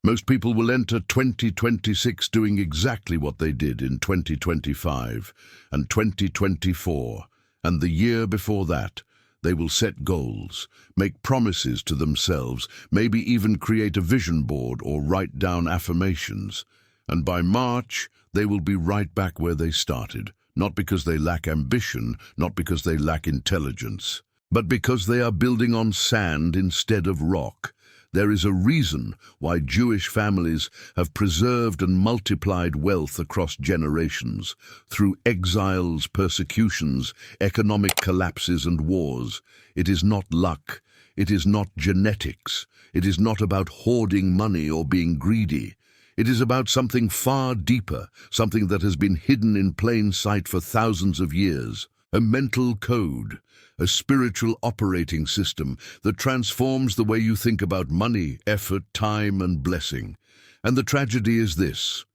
Most people will enter 2026 doing exactly what they did in 2025 and 2024, and the year before that. They will set goals, make promises to themselves, maybe even create a vision board or write down affirmations. And by March, they will be right back where they started, not because they lack ambition, not because they lack intelligence, but because they are building on sand instead of rock. There is a reason why Jewish families have preserved and multiplied wealth across generations, through exiles, persecutions, economic collapses and wars. It is not luck. It is not genetics. It is not about hoarding money or being greedy. It is about something far deeper, something that has been hidden in plain sight for thousands of years. A mental code, a spiritual operating system that transforms the way you think about money, effort, time, and blessing. And the tragedy is this: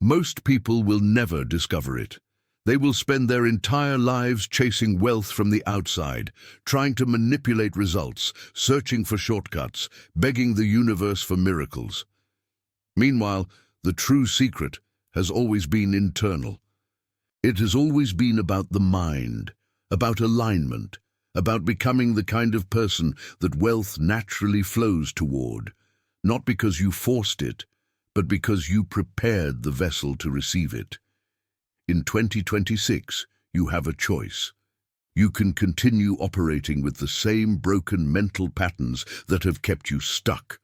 most people will never discover it. They will spend their entire lives chasing wealth from the outside, trying to manipulate results, searching for shortcuts, begging the universe for miracles. Meanwhile, the true secret has always been internal. It has always been about the mind, about alignment, about becoming the kind of person that wealth naturally flows toward, not because you forced it, but because you prepared the vessel to receive it. In 2026, you have a choice. You can continue operating with the same broken mental patterns that have kept you stuck.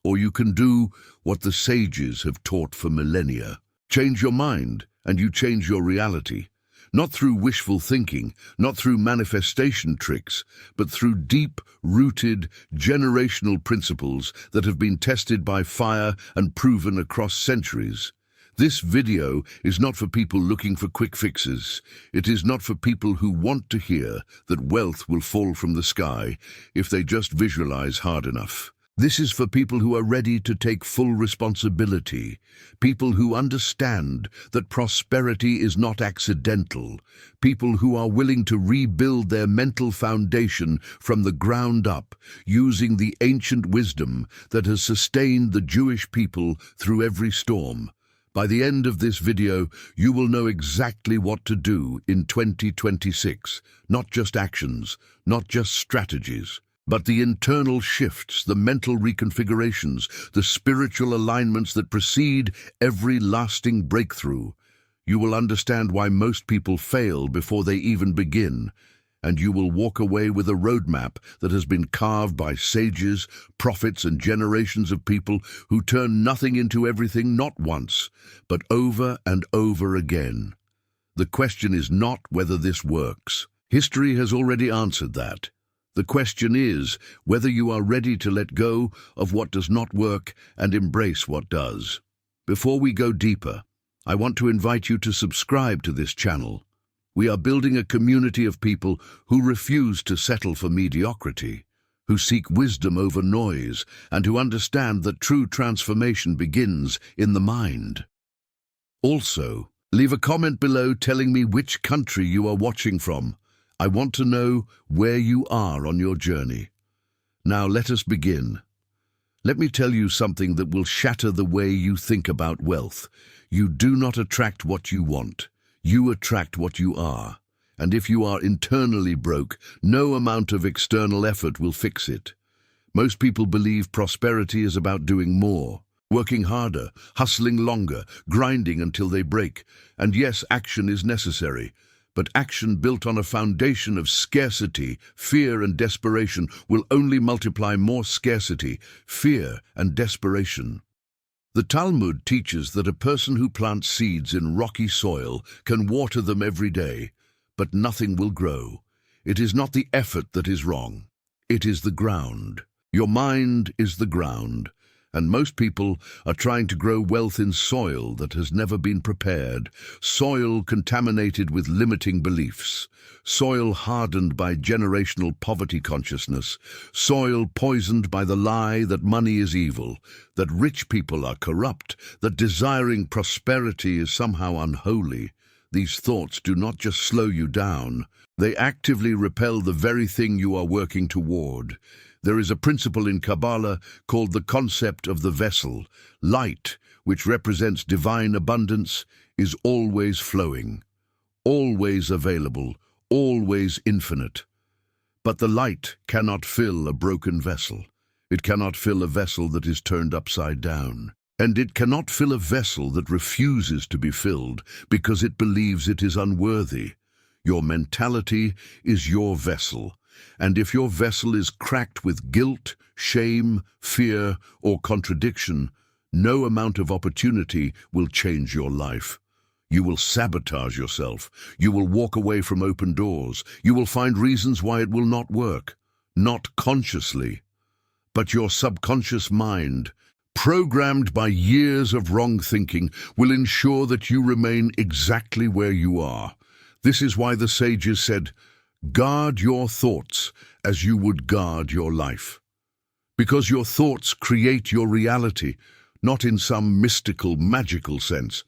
Or you can do what the sages have taught for millennia. Change your mind, and you change your reality. Not through wishful thinking, not through manifestation tricks, but through deep-rooted, generational principles that have been tested by fire and proven across centuries. This video is not for people looking for quick fixes. It is not for people who want to hear that wealth will fall from the sky if they just visualize hard enough. This is for people who are ready to take full responsibility, people who understand that prosperity is not accidental, people who are willing to rebuild their mental foundation from the ground up, using the ancient wisdom that has sustained the Jewish people through every storm. By the end of this video, you will know exactly what to do in 2026, not just actions, not just strategies, but the internal shifts, the mental reconfigurations, the spiritual alignments that precede every lasting breakthrough. You will understand why most people fail before they even begin, and you will walk away with a roadmap that has been carved by sages, prophets, and generations of people who turn nothing into everything not once, but over and over again. The question is not whether this works. History has already answered that. The question is whether you are ready to let go of what does not work and embrace what does. Before we go deeper, I want to invite you to subscribe to this channel. We are building a community of people who refuse to settle for mediocrity, who seek wisdom over noise, and who understand that true transformation begins in the mind. Also, leave a comment below telling me which country you are watching from. I want to know where you are on your journey. Now let us begin. Let me tell you something that will shatter the way you think about wealth. You do not attract what you want. You attract what you are. And if you are internally broke, no amount of external effort will fix it. Most people believe prosperity is about doing more, working harder, hustling longer, grinding until they break. And yes, action is necessary. But action built on a foundation of scarcity, fear, and desperation will only multiply more scarcity, fear, and desperation. The Talmud teaches that a person who plants seeds in rocky soil can water them every day, but nothing will grow. It is not the effort that is wrong. It is the ground. Your mind is the ground. And most people are trying to grow wealth in soil that has never been prepared, soil contaminated with limiting beliefs, soil hardened by generational poverty consciousness, soil poisoned by the lie that money is evil, that rich people are corrupt, that desiring prosperity is somehow unholy. These thoughts do not just slow you down, they actively repel the very thing you are working toward. There is a principle in Kabbalah called the concept of the vessel. Light, which represents divine abundance, is always flowing, always available, always infinite. But the light cannot fill a broken vessel. It cannot fill a vessel that is turned upside down. And it cannot fill a vessel that refuses to be filled because it believes it is unworthy. Your mentality is your vessel. And if your vessel is cracked with guilt, shame, fear, or contradiction, no amount of opportunity will change your life. You will sabotage yourself. You will walk away from open doors. You will find reasons why it will not work. Not consciously, but your subconscious mind, programmed by years of wrong thinking, will ensure that you remain exactly where you are. This is why the sages said, guard your thoughts as you would guard your life. Because your thoughts create your reality, not in some mystical, magical sense,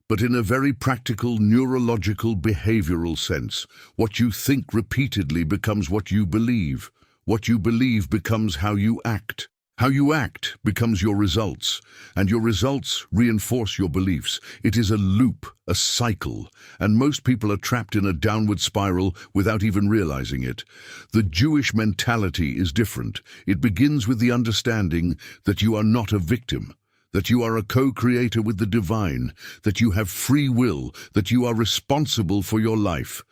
but in a very practical, neurological, behavioral sense. What you think repeatedly becomes what you believe. What you believe becomes how you act. How you act becomes your results, and your results reinforce your beliefs. It is a loop, a cycle, and most people are trapped in a downward spiral without even realizing it. The Jewish mentality is different. It begins with the understanding that you are not a victim, that you are a co-creator with the divine, that you have free will, that you are responsible for your life,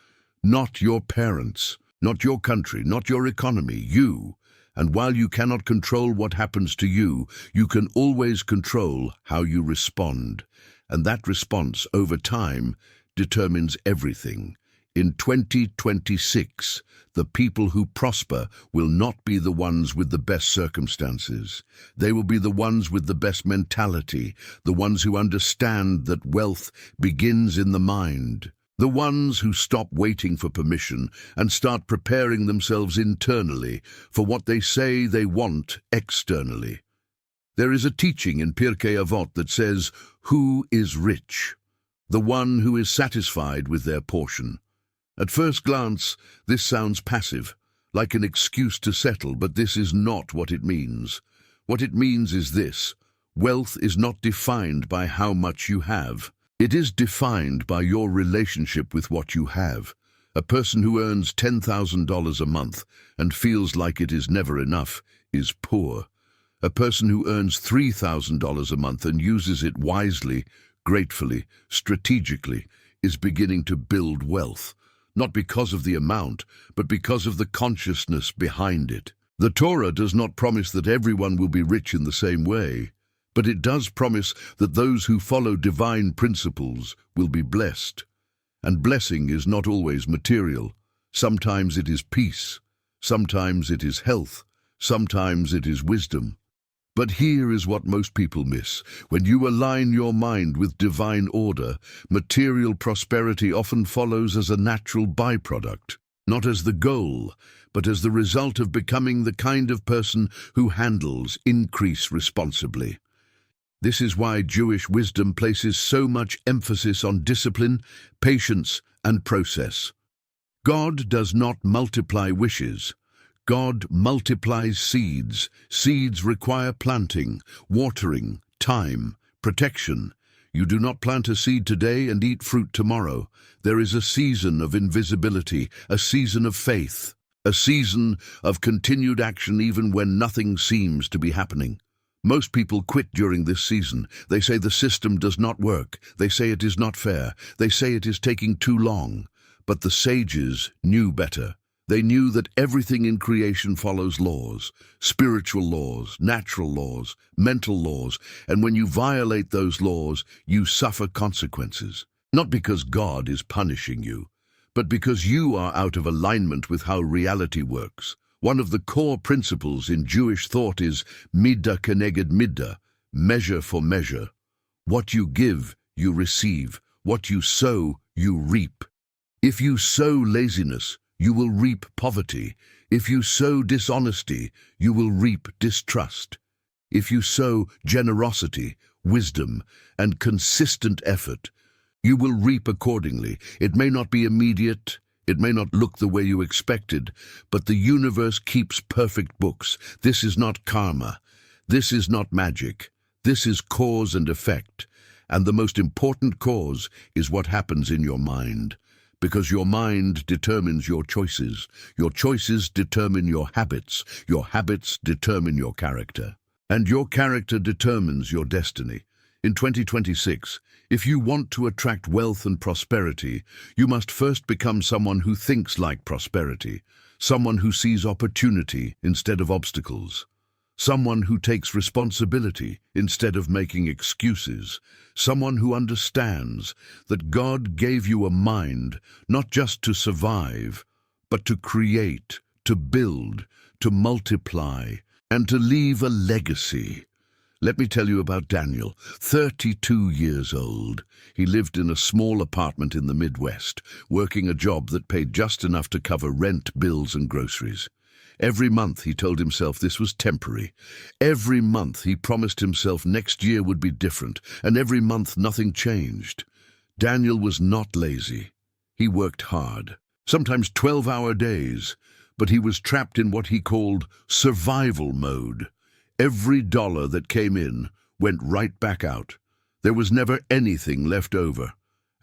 not your parents, not your country, not your economy, you. And while you cannot control what happens to you, you can always control how you respond. And that response, over time, determines everything. In 2026, the people who prosper will not be the ones with the best circumstances. They will be the ones with the best mentality, the ones who understand that wealth begins in the mind. The ones who stop waiting for permission and start preparing themselves internally for what they say they want externally. There is a teaching in Pirkei Avot that says, who is rich? The one who is satisfied with their portion. At first glance, this sounds passive, like an excuse to settle, but this is not what it means. What it means is this: wealth is not defined by how much you have. It is defined by your relationship with what you have. A person who earns $10,000 a month and feels like it is never enough is poor. A person who earns $3,000 a month and uses it wisely, gratefully, strategically, is beginning to build wealth, not because of the amount, but because of the consciousness behind it. The Torah does not promise that everyone will be rich in the same way, but it does promise that those who follow divine principles will be blessed. And blessing is not always material. Sometimes it is peace, sometimes it is health, sometimes it is wisdom. But here is what most people miss. When you align your mind with divine order, material prosperity often follows as a natural byproduct, not as the goal, but as the result of becoming the kind of person who handles increase responsibly. This is why Jewish wisdom places so much emphasis on discipline, patience, and process. God does not multiply wishes. God multiplies seeds. Seeds require planting, watering, time, protection. You do not plant a seed today and eat fruit tomorrow. There is a season of invisibility, a season of faith, a season of continued action even when nothing seems to be happening. Most people quit during this season. They say the system does not work. They say it is not fair. They say it is taking too long. But the sages knew better. They knew that everything in creation follows laws, spiritual laws, natural laws, mental laws, and when you violate those laws, you suffer consequences. Not because God is punishing you, but because you are out of alignment with how reality works. One of the core principles in Jewish thought is midah keneged midah, measure for measure. What you give, you receive. What you sow, you reap. If you sow laziness, you will reap poverty. If you sow dishonesty, you will reap distrust. If you sow generosity, wisdom, and consistent effort, you will reap accordingly. It may not be immediate, It may not look the way you expected, but the universe keeps perfect books. This is not karma. This is not magic. This is cause and effect. And the most important cause is what happens in your mind. Because your mind determines your choices. Your choices determine your habits. Your habits determine your character. And your character determines your destiny. In 2026, if you want to attract wealth and prosperity, you must first become someone who thinks like prosperity, someone who sees opportunity instead of obstacles, someone who takes responsibility instead of making excuses, someone who understands that God gave you a mind not just to survive, but to create, to build, to multiply, and to leave a legacy. Let me tell you about Daniel, 32 years old. He lived in a small apartment in the Midwest, working a job that paid just enough to cover rent, bills, and groceries. Every month he told himself this was temporary. Every month he promised himself next year would be different, and every month nothing changed. Daniel was not lazy. He worked hard, sometimes 12-hour days, but he was trapped in what he called survival mode. Every dollar that came in went right back out. There was never anything left over.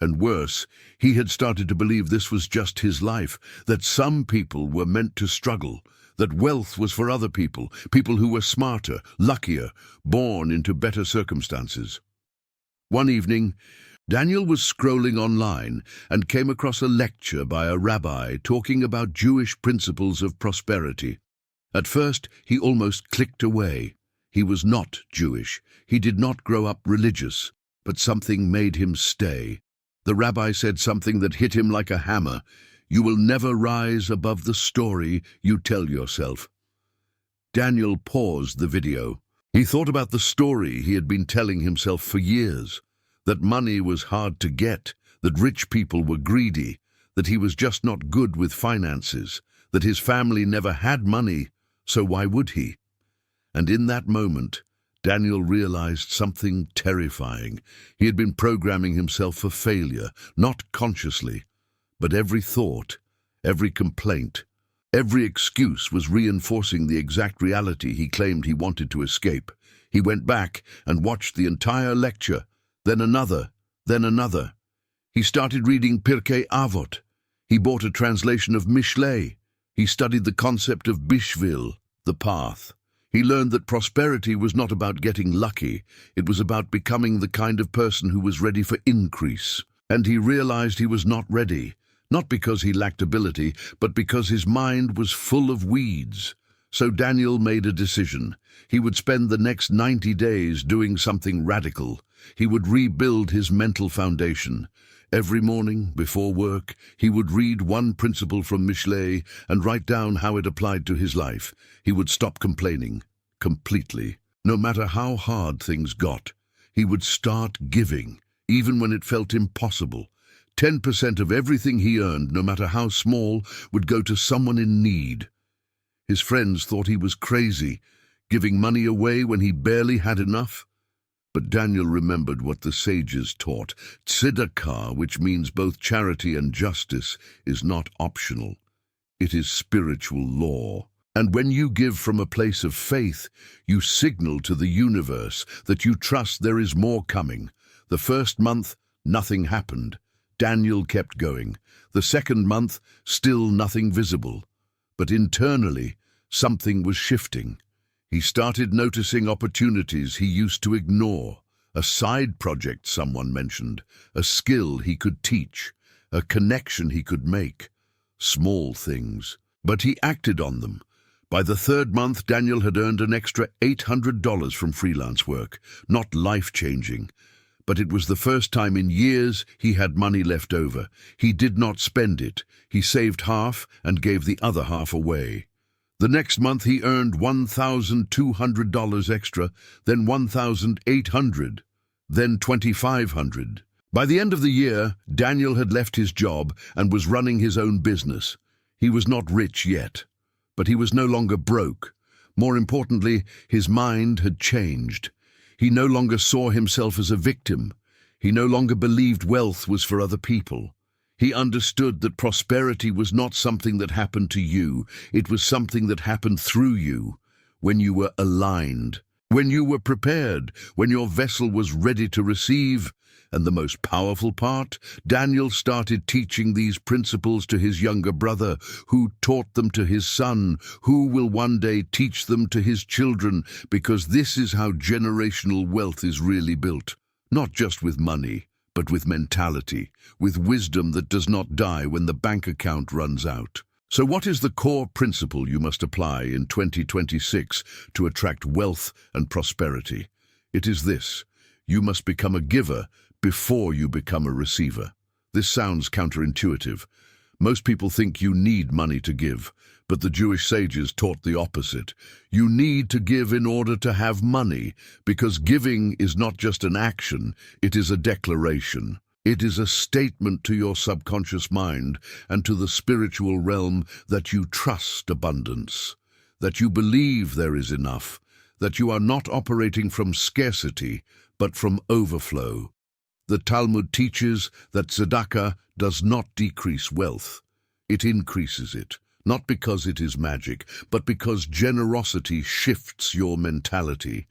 And worse, he had started to believe this was just his life, that some people were meant to struggle, that wealth was for other people, people who were smarter, luckier, born into better circumstances. One evening, Daniel was scrolling online and came across a lecture by a rabbi talking about Jewish principles of prosperity. At first, he almost clicked away. He was not Jewish. He did not grow up religious, but something made him stay. The rabbi said something that hit him like a hammer. You will never rise above the story you tell yourself. Daniel paused the video. He thought about the story he had been telling himself for years, that money was hard to get, that rich people were greedy, that he was just not good with finances, that his family never had money, so why would he? And in that moment, Daniel realized something terrifying. He had been programming himself for failure, not consciously, but every thought, every complaint, every excuse was reinforcing the exact reality he claimed he wanted to escape. He went back and watched the entire lecture, then another, then another. He started reading Pirkei Avot. He bought a translation of Mishlei. He studied the concept of Bishvil, the path. He learned that prosperity was not about getting lucky. It was about becoming the kind of person who was ready for increase. And he realized he was not ready, not because he lacked ability, but because his mind was full of weeds. So Daniel made a decision. He would spend the next 90 days doing something radical. He would rebuild his mental foundation. Every morning, before work, he would read one principle from Mishlei and write down how it applied to his life. He would stop complaining, completely. No matter how hard things got, he would start giving, even when it felt impossible. 10% of everything he earned, no matter how small, would go to someone in need. His friends thought he was crazy, giving money away when he barely had enough. But Daniel remembered what the sages taught. Tzedakah, which means both charity and justice, is not optional. It is spiritual law. And when you give from a place of faith, you signal to the universe that you trust there is more coming. The first month, nothing happened. Daniel kept going. The second month, still nothing visible. But internally, something was shifting. He started noticing opportunities he used to ignore. A side project someone mentioned, a skill he could teach, a connection he could make. Small things, but he acted on them. By the third month, Daniel had earned an extra $800 from freelance work. Not life-changing, but it was the first time in years he had money left over. He did not spend it. He saved half and gave the other half away. The next month he earned $1,200 extra, then $1,800, then $2,500. By the end of the year, Daniel had left his job and was running his own business. He was not rich yet, but he was no longer broke. More importantly, his mind had changed. He no longer saw himself as a victim. He no longer believed wealth was for other people. He understood that prosperity was not something that happened to you, it was something that happened through you, when you were aligned, when you were prepared, when your vessel was ready to receive. And the most powerful part, Daniel started teaching these principles to his younger brother, who taught them to his son, who will one day teach them to his children, because this is how generational wealth is really built. Not just with money, but with mentality, with wisdom that does not die when the bank account runs out. So what is the core principle you must apply in 2026 to attract wealth and prosperity? It is this: you must become a giver before you become a receiver. This sounds counterintuitive. Most people think you need money to give, but the Jewish sages taught the opposite. You need to give in order to have money, because giving is not just an action, it is a declaration. It is a statement to your subconscious mind and to the spiritual realm that you trust abundance, that you believe there is enough, that you are not operating from scarcity, but from overflow. The Talmud teaches that tzedakah does not decrease wealth. It increases it, not because it is magic, but because generosity shifts your mentality.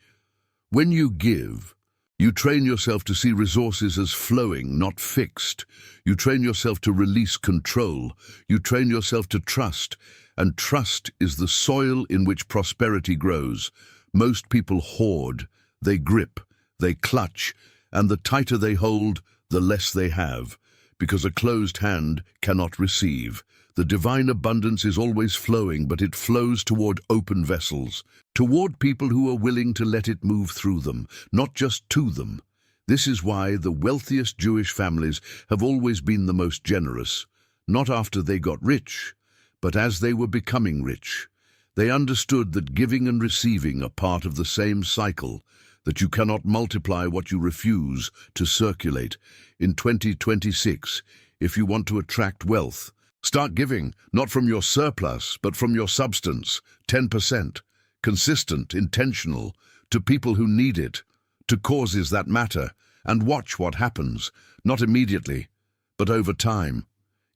When you give, you train yourself to see resources as flowing, not fixed. You train yourself to release control. You train yourself to trust, and trust is the soil in which prosperity grows. Most people hoard, they grip, they clutch, and the tighter they hold, the less they have, because a closed hand cannot receive. The divine abundance is always flowing, but it flows toward open vessels, toward people who are willing to let it move through them, not just to them. This is why the wealthiest Jewish families have always been the most generous, not after they got rich, but as they were becoming rich. They understood that giving and receiving are part of the same cycle, that you cannot multiply what you refuse to circulate. In 2026, if you want to attract wealth, start giving, not from your surplus, but from your substance, 10%, consistent, intentional, to people who need it, to causes that matter, and watch what happens, not immediately, but over time.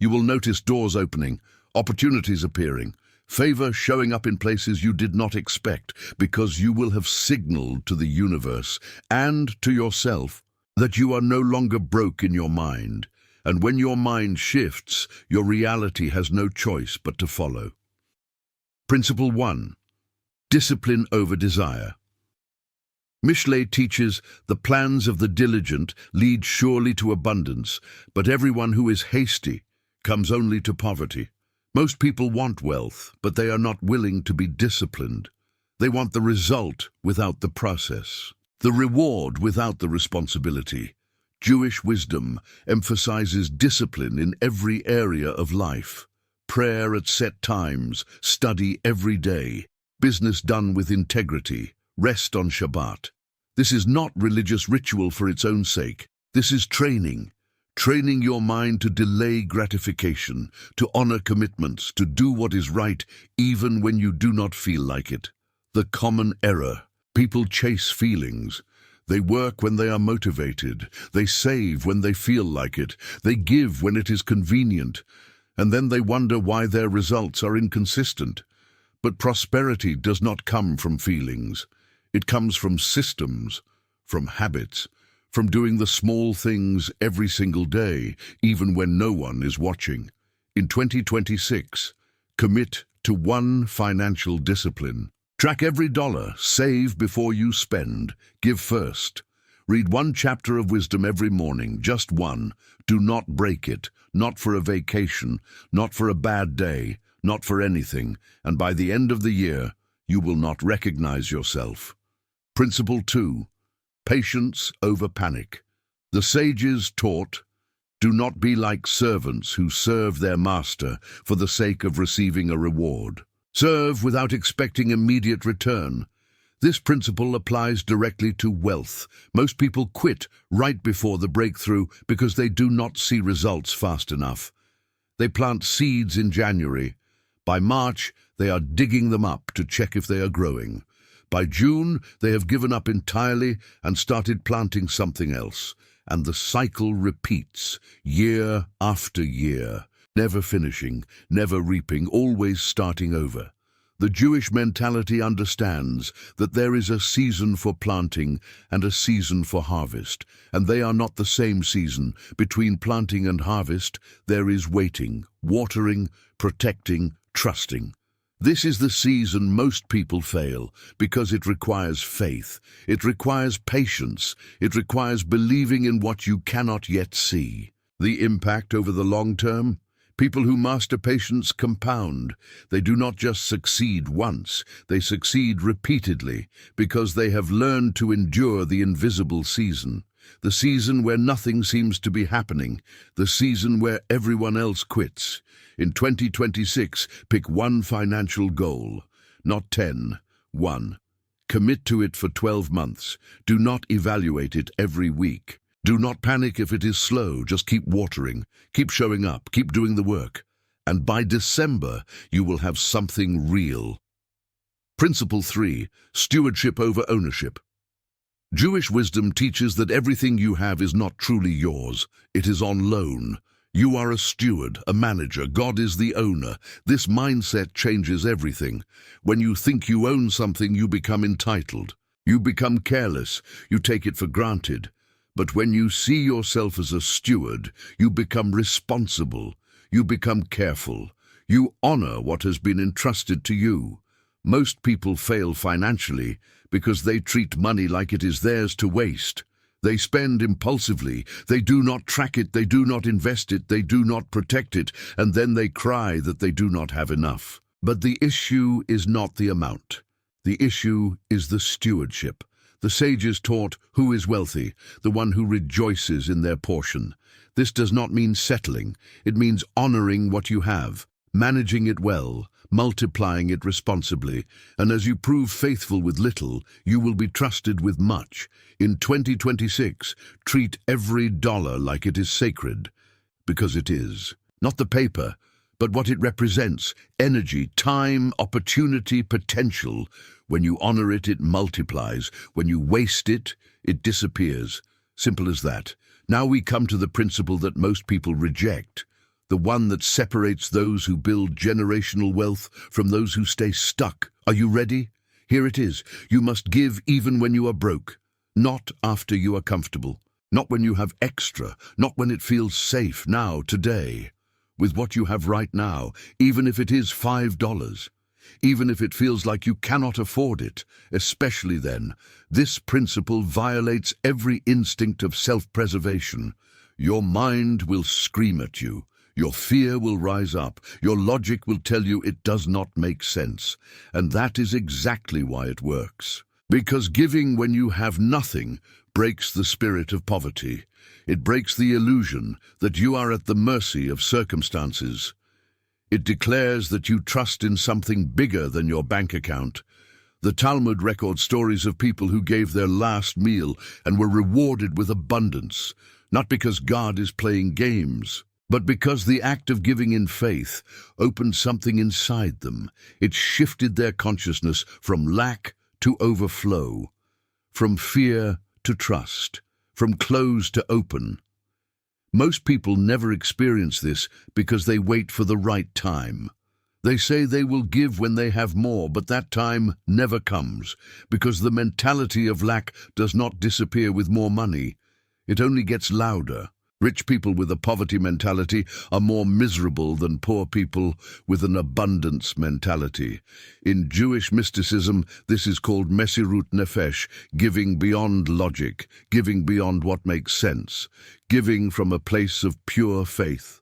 You will notice doors opening, opportunities appearing, favor showing up in places you did not expect, because you will have signaled to the universe and to yourself that you are no longer broke in your mind. And when your mind shifts, your reality has no choice but to follow. Principle 1. Discipline over desire. Mishlei teaches, the plans of the diligent lead surely to abundance, but everyone who is hasty comes only to poverty. Most people want wealth, but they are not willing to be disciplined. They want the result without the process, the reward without the responsibility. Jewish wisdom emphasizes discipline in every area of life. Prayer at set times, study every day, business done with integrity, rest on Shabbat. This is not religious ritual for its own sake. This is training. Training your mind to delay gratification, to honor commitments, to do what is right even when you do not feel like it. The common error. People chase feelings. They work when they are motivated. They save when they feel like it. They give when it is convenient. And then they wonder why their results are inconsistent. But prosperity does not come from feelings. It comes from systems, from habits, from doing the small things every single day, even when no one is watching. In 2026, commit to one financial discipline. Track every dollar, save before you spend, give first. Read one chapter of wisdom every morning, just one. Do not break it, not for a vacation, not for a bad day, not for anything, and by the end of the year, you will not recognize yourself. Principle 2. Patience over panic. The sages taught, do not be like servants who serve their master for the sake of receiving a reward. Serve without expecting immediate return. This principle applies directly to wealth. Most people quit right before the breakthrough because they do not see results fast enough. They plant seeds in January. By March, they are digging them up to check if they are growing. By June, they have given up entirely and started planting something else. and the cycle repeats year after year, never finishing, never reaping, always starting over. The Jewish mentality understands that there is a season for planting and a season for harvest, and they are not the same season. Between planting and harvest, there is waiting, watering, protecting, trusting. This is the season most people fail because it requires faith, it requires patience, it requires believing in what you cannot yet see. The impact over the long term? People who master patience compound. They do not just succeed once, they succeed repeatedly because they have learned to endure the invisible season. The season where nothing seems to be happening, the season where everyone else quits. In 2026, pick one financial goal, not 10, one. Commit to it for 12 months. Do not evaluate it every week. Do not panic if it is slow, just keep watering, keep showing up, keep doing the work. And by December, you will have something real. Principle 3, stewardship over ownership. Jewish wisdom teaches that everything you have is not truly yours, it is on loan. You are a steward, a manager, God is the owner. This mindset changes everything. When you think you own something, you become entitled. You become careless, you take it for granted. But when you see yourself as a steward, you become responsible, you become careful, you honor what has been entrusted to you. Most people fail financially because they treat money like it is theirs to waste. They spend impulsively, they do not track it, they do not invest it, they do not protect it, and then they cry that they do not have enough. But the issue is not the amount. The issue is the stewardship. The sages taught, who is wealthy? The one who rejoices in their portion. This does not mean settling. It means honoring what you have, managing it well, multiplying it responsibly. And as you prove faithful with little, you will be trusted with much. In 2026, treat every dollar like it is sacred, because it is. Not the paper, but what it represents: energy, time, opportunity, potential. When you honor it, it multiplies. When you waste it, it disappears. Simple as that. Now we come to the principle that most people reject, the one that separates those who build generational wealth from those who stay stuck. Are you ready? Here it is. You must give even when you are broke, not after you are comfortable, not when you have extra, not when it feels safe. Now, today, with what you have right now, even if it is $5. Even if it feels like you cannot afford it, especially then, this principle violates every instinct of self-preservation. Your mind will scream at you. Your fear will rise up. Your logic will tell you it does not make sense. And that is exactly why it works. Because giving when you have nothing breaks the spirit of poverty. It breaks the illusion that you are at the mercy of circumstances. It declares that you trust in something bigger than your bank account. The Talmud records stories of people who gave their last meal and were rewarded with abundance, not because God is playing games, but because the act of giving in faith opened something inside them. It shifted their consciousness from lack to overflow, from fear to trust, from close to open. Most people never experience this because they wait for the right time. They say they will give when they have more, but that time never comes because the mentality of lack does not disappear with more money. It only gets louder. Rich people with a poverty mentality are more miserable than poor people with an abundance mentality. In Jewish mysticism, this is called mesirut nefesh, giving beyond logic, giving beyond what makes sense, giving from a place of pure faith.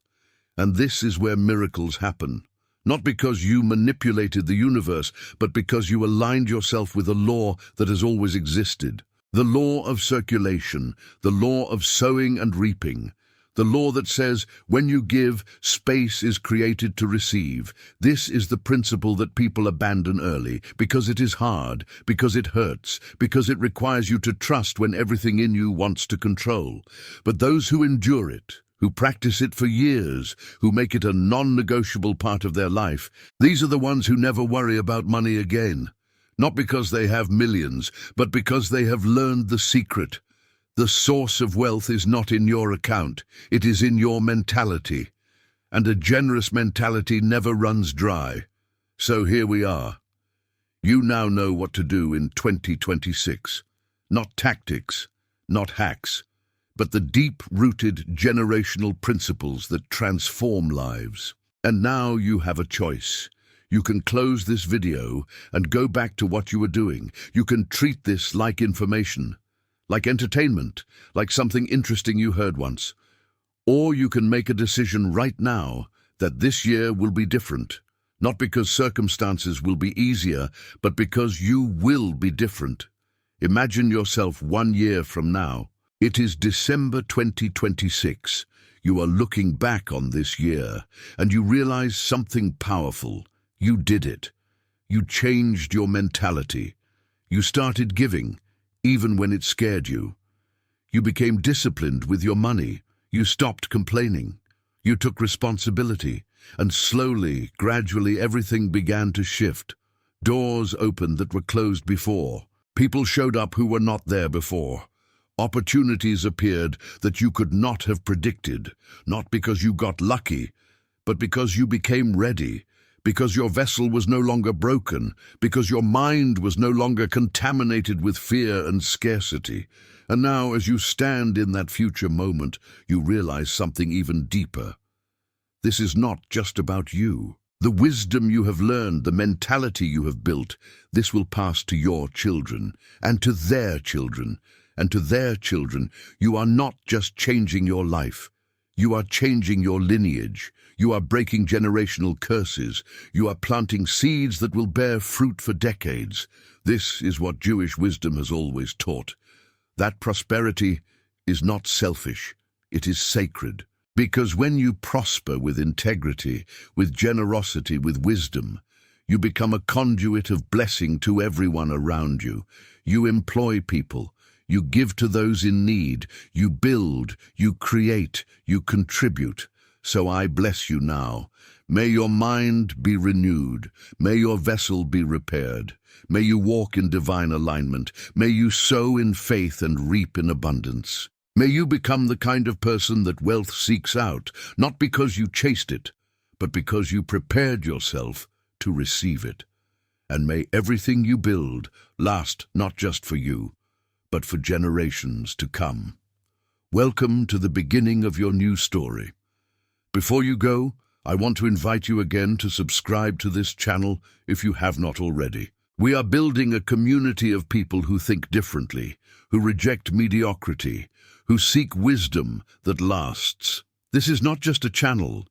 And this is where miracles happen. Not because you manipulated the universe, but because you aligned yourself with a law that has always existed. The law of circulation, the law of sowing and reaping, the law that says, when you give, space is created to receive. This is the principle that people abandon early, because it is hard, because it hurts, because it requires you to trust when everything in you wants to control. But those who endure it, who practice it for years, who make it a non-negotiable part of their life, these are the ones who never worry about money again. Not because they have millions, but because they have learned the secret. The source of wealth is not in your account, it is in your mentality. And a generous mentality never runs dry. So here we are. You now know what to do in 2026. Not tactics, not hacks, but the deep-rooted generational principles that transform lives. And now you have a choice. You can close this video and go back to what you were doing. You can treat this like information, like entertainment, like something interesting you heard once. Or you can make a decision right now that this year will be different. Not because circumstances will be easier, but because you will be different. Imagine yourself 1 year from now. It is December 2026. You are looking back on this year, and you realize something powerful. You did it. You changed your mentality. You started giving, even when it scared you. You became disciplined with your money. You stopped complaining. You took responsibility, and slowly, gradually, everything began to shift. Doors opened that were closed before. People showed up who were not there before. Opportunities appeared that you could not have predicted, not because you got lucky, but because you became ready, because your vessel was no longer broken, because your mind was no longer contaminated with fear and scarcity. And now, as you stand in that future moment, you realize something even deeper. This is not just about you. The wisdom you have learned, the mentality you have built, this will pass to your children, and to their children, and to their children. You are not just changing your life. You are changing your lineage. You are breaking generational curses. You are planting seeds that will bear fruit for decades. This is what Jewish wisdom has always taught. That prosperity is not selfish. It is sacred. Because when you prosper with integrity, with generosity, with wisdom, you become a conduit of blessing to everyone around you. You employ people. You give to those in need. You build. You create. You contribute. So I bless you now. May your mind be renewed. May your vessel be repaired. May you walk in divine alignment. May you sow in faith and reap in abundance. May you become the kind of person that wealth seeks out, not because you chased it, but because you prepared yourself to receive it. And may everything you build last not just for you, but for generations to come. Welcome to the beginning of your new story. Before you go, I want to invite you again to subscribe to this channel if you have not already. We are building a community of people who think differently, who reject mediocrity, who seek wisdom that lasts. This is not just a channel.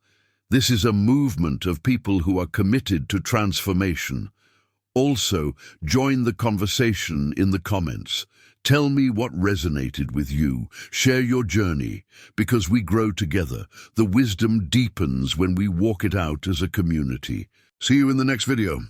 This is a movement of people who are committed to transformation. Also, join the conversation in the comments. Tell me what resonated with you. Share your journey, because we grow together. The wisdom deepens when we walk it out as a community. See you in the next video.